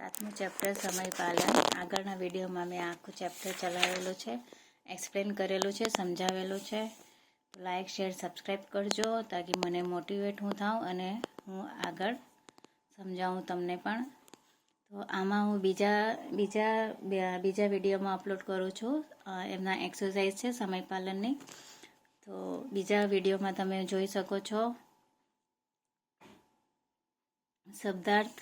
સાતમું ચેપ્ટર સમય પાલન. આગળના વિડીયોમાં મેં આખું ચેપ્ટર ચલાવેલું છે, એક્સપ્લેન કરેલું છે, સમજાવેલું છે. લાઇક શેર સબસ્ક્રાઈબ કરજો તાકી મને મોટિવેટ હું થાઉં અને હું આગળ સમજાવું તમને પણ. તો આમાં હું બીજા વિડીયોમાં અપલોડ કરું છું. એમના એક્સરસાઇઝ છે સમય પાલનની, તો બીજા વિડીયોમાં તમે જોઈ શકો છો. શબ્દાર્થ: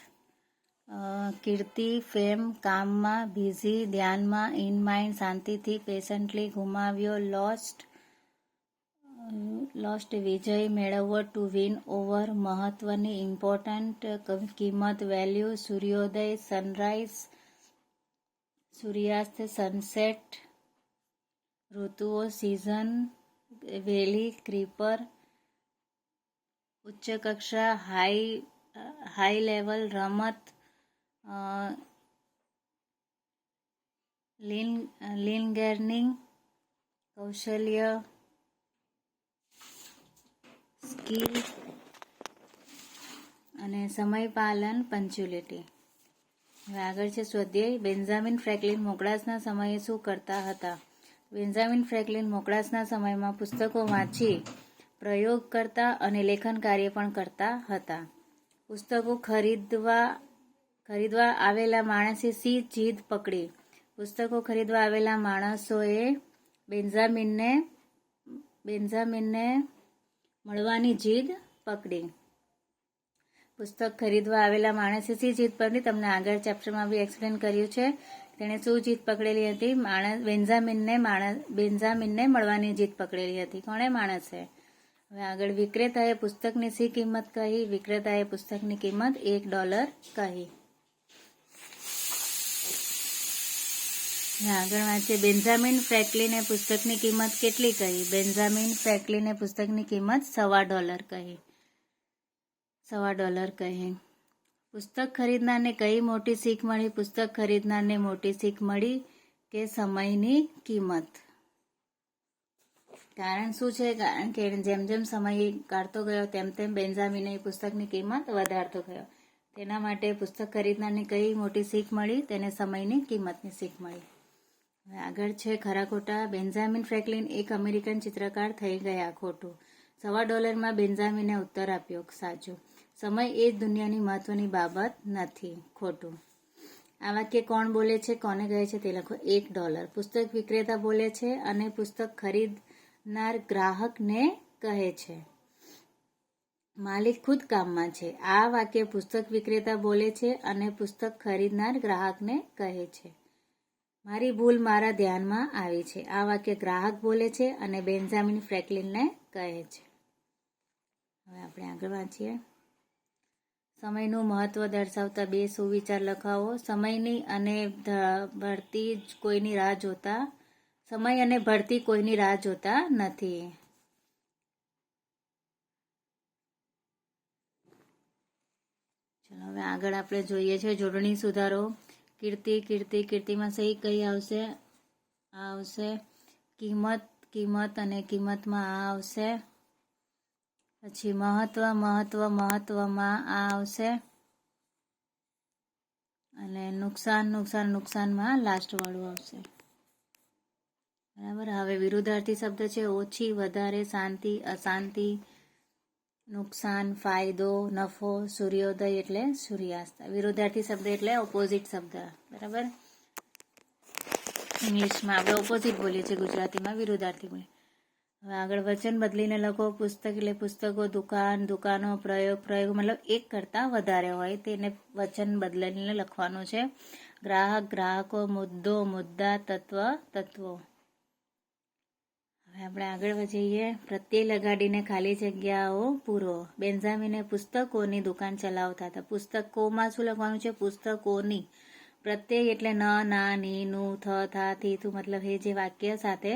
કીર્તિ, ફેમ, કામમાં, બિઝી, ધ્યાનમાં, ઇન માઇન્ડ, શાંતિથી, પેશન્ટલી, ગુમાવ્યો, લોસ્ટ, વિજય, મેળવવો, ટુ વિન ઓવર, મહત્વની, ઇમ્પોર્ટન્ટ, કિંમત, વેલ્યુ, સૂર્યોદય, સનરાઈઝ, સૂર્યાસ્ત, સનસેટ, ઋતુઓ, સિઝન, વેલી, ક્રીપર, ઉચ્ચ કક્ષા, હાઈ લેવલ, રમત, લિનગર્નિંગ, કૌશલ્ય, સ્કિલ અને સમય પાલન, પંચ્યુલિટી. હવે આગળ છે સ્વાધ્યાય. બેન્જામિન ફ્રેન્કલિન મોકળાશના સમયે શું કરતા હતા? બેન્જામિન ફ્રેન્કલિન મોકળાશના સમયમાં પુસ્તકો વાંચી પ્રયોગ કરતા અને લેખન કાર્ય પણ કરતા હતા. પુસ્તકો ખરીદવા આવેલા માણસે સી જીદ પકડી? પુસ્તકો ખરીદવા આવેલા માણસોએ બેન્જામિનને મળવાની જીદ પકડી. પુસ્તક ખરીદવા આવેલા માણસે સી જીદ પકડી? તમને આગળ ચેપ્ટરમાં બી એક્સપ્લેન કર્યું છે. તેણે શું જીદ પકડેલી હતી? બેન્જામિનને મળવાની જીદ પકડેલી હતી. કોણે? માણસે. હવે આગળ વિક્રેતાએ પુસ્તકની શી કિંમત કહી? વિક્રેતાએ પુસ્તકની કિંમત $1 કહી. આગળ વાંચીએ. બેન્જામિન ફ્રેન્કલિને પુસ્તકની કિંમત કેટલી કહી? બેન્જામિન ફ્રેન્કલિને પુસ્તકની કિંમત $1.25 કહી. $1.25 કહી. પુસ્તક ખરીદનારને કઈ મોટી શીખ મળી? પુસ્તક ખરીદનારને મોટી શીખ મળી કે સમયની કિંમત. કારણ શું છે? કારણ કે જેમ જેમ સમય કાઢતો ગયો તેમ તેમ બેન્જામિને પુસ્તકની કિંમત વધારતો ગયો. તેના માટે પુસ્તક ખરીદનારને કઈ મોટી શીખ મળી? તેને સમયની કિંમતની શીખ મળી. હવે આગળ છે ખરા ખોટા. બેન્જામિન ફ્રેન્કલિન એક અમેરિકન ચિત્રકાર થઈ ગયા. ખોટું. $1.25 બેન્જામિને ઉત્તર આપ્યો. સાચું. સમય એ જ દુનિયાની મહત્વની બાબત નથી. ખોટું. આ વાક્ય કોણ બોલે છે? કોને કહે છે તે લખો. $1. પુસ્તક વિક્રેતા બોલે છે અને પુસ્તક ખરીદનાર ગ્રાહકને કહે છે. માલિક ખુદ કામમાં છે. આ વાક્ય પુસ્તક વિક્રેતા બોલે છે અને પુસ્તક ખરીદનાર ગ્રાહકને કહે છે. મારી ભૂલ મારા ધ્યાનમાં આવી છે. આ વાક્ય ગ્રાહક બોલે છે અને બેન્જામિન ફ્રેન્કલિનને કહે છે. હવે આપણે આગળ વાંચીએ. સમયનું મહત્વ દર્શાવતા 2 સુવિચાર લખાવો. સમય અને ભરતી કોઈની રાહ જોતા નથી. ચલો હવે આગળ આપણે જોઈએ છે જોડણી સુધારો. કીર્તિમાં સહી કઈ આવશે? આ આવશે. કિંમત અને કિંમતમાં આ આવશે. પછી મહત્વમાં આ આવશે. અને નુકસાનમાં લાસ્ટ વાળું આવશે. બરાબર. હવે વિરુદ્ધાર્થી શબ્દ છે. ઓછી, વધારે, શાંતિ, અશાંતિ, નુકસાન, ફાયદો, નફો, સૂર્યોદય એટલે સૂર્યાસ્ત. વિરુદ્ધાર્થી શબ્દ એટલે ઓપોઝિટ શબ્દ. બરાબર. ઇંગ્લિશમાં આપણે ઓપોઝિટ બોલીએ છીએ, ગુજરાતીમાં વિરુદ્ધાર્થી બોલીએ. હવે આગળ વચન બદલીને લખો. પુસ્તક એટલે પુસ્તકો, દુકાનો, પ્રયોગ મતલબ એક કરતાં વધારે હોય તેને વચન બદલીને લખવાનું છે. ગ્રાહકો, મુદ્દો, મુદ્દા, તત્વો. હવે આપણે આગળ વધીએ. પ્રત્યય લગાડીને ખાલી જગ્યાઓ પૂરો. બેન્જામિને પુસ્તકોની દુકાન ચલાવતા હતા. પુસ્તકોમાં શું લખવાનું છે? પુસ્તકોની. પ્રત્યય એટલે ન, ના, ની, નું, થ, થા, થી, થું મતલબ એ જે વાક્ય સાથે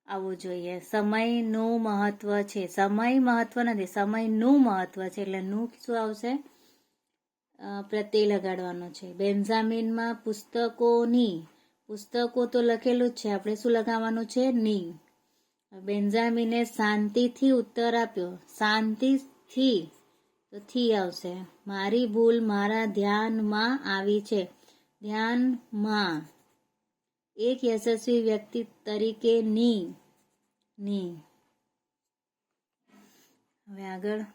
આવવું જોઈએ. સમયનું મહત્વ છે. સમય મહત્વ નથી, સમયનું મહત્વ છે એટલે નું શું આવશે? પ્રત્યય લગાડવાનો છે. બેન્જામિનમાં પુસ્તકો તો લખેલું જ છે, આપણે શું લગાવવાનું છે? ની. બેન્જામિને શાંતિથી ઉત્તર આપ્યો. શાંતિથી તો થી આવશે. મારી ભૂલ મારા ધ્યાનમાં આવી છે. ધ્યાનમાં. એક યશસ્વી વ્યક્તિ તરીકે ની. હવે આગળ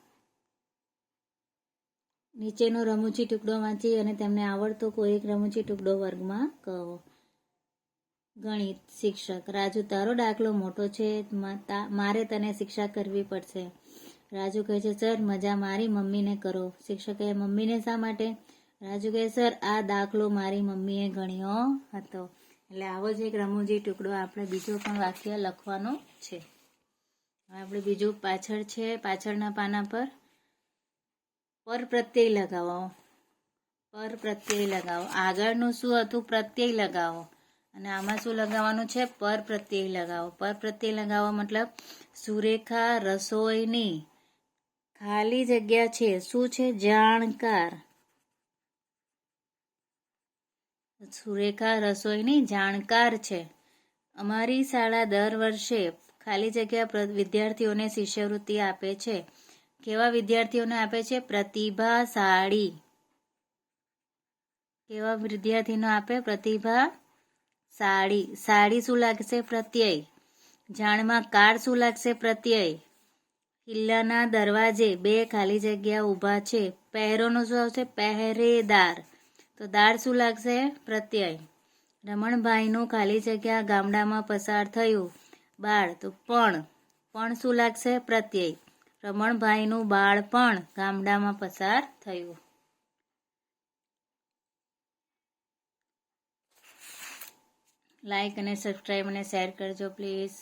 નીચેનો રમૂજી ટુકડો વાંચી અને તેમને આવડતો કોઈ એક રમૂજી ટુકડો વર્ગમાં કહો. ગણિત. શિક્ષક. રાજુ, તારો દાખલો મોટો છે, મારે તને શિક્ષા કરવી પડશે. રાજુ કહે છે, સર, મજા મારી મમ્મીને કરો. શિક્ષક કહે, મમ્મીને શા માટે? રાજુ કહે, સર, આ દાખલો મારી મમ્મીએ ગણ્યો હતો. એટલે આવો જ એક રમૂજી ટુકડો આપણે બીજો પણ વાક્ય લખવાનો છે. આપણે બીજું પાછળ છે, પાછળના પાના પર પ્રત્યય લગાવો. પ્રત્યય લગાવો. આગળનું શું હતું? પ્રત્યય લગાવો. અને આમાં શું લગાવવાનું છે? પ્રત્યય લગાવો. પ્રત્યય લગાવો મતલબ સુરેખા રસોઈની ખાલી જગ્યા છે. શું છે? જાણકાર. સુરેખા રસોઈની જાણકાર છે. અમારી શાળા દર વર્ષે ખાલી જગ્યા વિદ્યાર્થીઓને શિષ્યવૃત્તિ આપે છે. કેવા વિદ્યાર્થીઓને આપે છે? પ્રતિભાશાળી. કેવા વિદ્યાર્થીનો આપે? પ્રતિભાશાળી. શાળી શું લાગશે? પ્રત્યય. જાણમાં કાર શું લાગશે? પ્રત્યય. કિલ્લાના દરવાજે 2 ખાલી જગ્યા ઊભા છે. પહેરોનો શું આવશે? પહેરેદાર. તો દાર શું લાગશે? પ્રત્યય. રમણભાઈનું ખાલી જગ્યા ગામડામાં પસાર થયું. બાળ. તો પણ શું લાગશે? પ્રત્યય. રમણભાઈનું બાળપણ ગામડામાં પસાર થયું. લાઈક અને સબસ્ક્રાઈબ અને શેર કરજો પ્લીઝ.